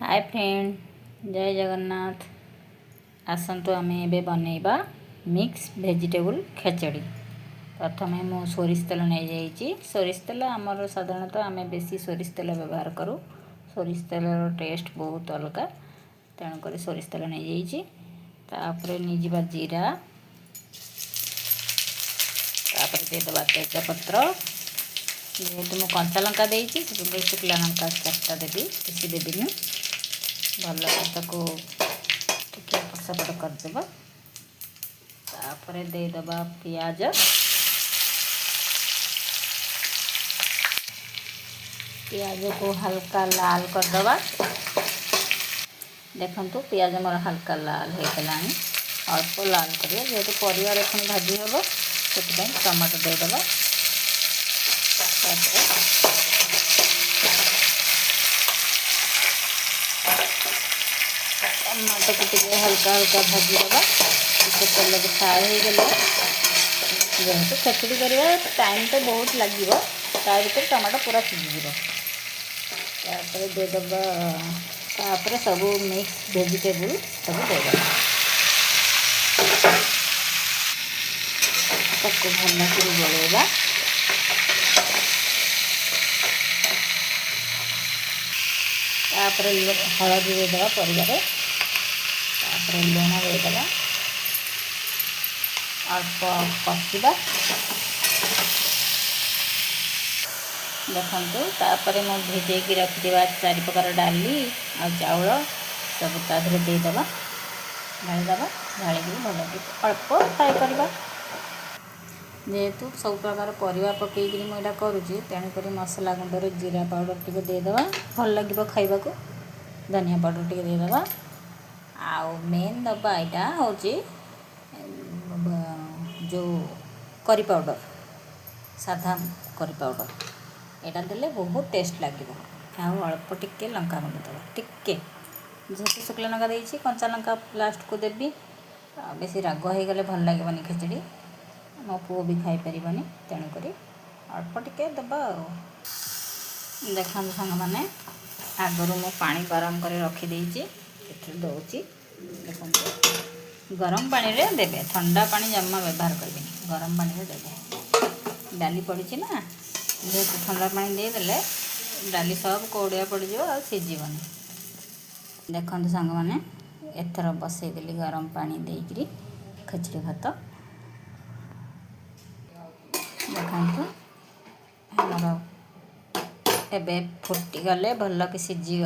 Hi friend, जय जगन्नाथ। आसतु आम ए बनइबा mix vegetable खेचड़ी। प्रथम मु सोरिष तेल नहीं जाइए। सोरिष तेल आमर साधारणतः आम बेसी सोरिष तेल व्यवहार करूँ। सोरिष तेल टेस्ट बहुत अलग, तेणुक सोरिष तेल नहीं जाइए। तापर नहीं जीरा, तापर देदेबा तेजपत्र। जेहेतु मुझे कंचा लंका देती शुखला लंका 4टा देवी, बेसी देवी भल ताको टिके पसपट करदेबा। तापर देदेबा पियाज, पियाज को हल्का लाल करदेबा। देखंतु पियाज मोर हल्का लाल हो गलानी। अल्प लाल करिए जेहेतु परिवार पुणी भाजी हम से टमाटो देदेबा। टमाटो को टे हल्का हल्का भाजीदेवा। तेल को फ्राए हो गले जेहेतु खेचड़ी करवा टाइम तो बहुत लगे, भर टमाटो पूरा सीझीज। देदेबा तापर सब मिक्स वेजिटेबल सब देदेबा। सबको भल से गोलेबा। तापर हलदी देदेबा परिवार, तापर लुण देदेबा। अल्प कषिबा। देखंतु तापर मु भिजेकी रखिथिबा 4 प्रकार डाली आ चाउल सब ताधरे देदेबा। ढालीदेबा, ढालिक भल अल्प फ्राए करवा। जेहेतु सब प्रकार परिवा पकईकरी मुझे करुँची, तेणुक मसला गुंडर जीरा पाउडर टी देदेबा, भल लगे खाइबा को। धनिया पाउडर टी देदेबा। आउ मेन दबा यहाँ हूँ जो करी पाउडर, साधा करी पाउडर यहाँ देले बहुत टेस्ट लगे। आउ अल्प टिके लंका गुंड देवा, टिके जेहेतु शुक्ला लंका देती कंचा लंका लास्ट को देवी। बेसी राग हो गले भल लगेनि खेचड़ी, मो पुओ भी खाई पारनी, तेणुक अल्प टिके देवा। देखो सांग मैंने आगर मु पानी गरम कर रखीदे दूची। देखो गरम पानी रे देवे, ठंडा पानी जमा व्यवहार करें, गरम पानी रे देवे। डाली पड़ी ना, जेहेतु ठंडा पानी देदेले डाली सब कौड़िया पड़ो आ सीझीबनी। देखो सांग मैंने एथर बसईदेली गरम पानी देकरी खेचड़ी भात। देखो हमर एबे फुटी गले भल कि सीझी।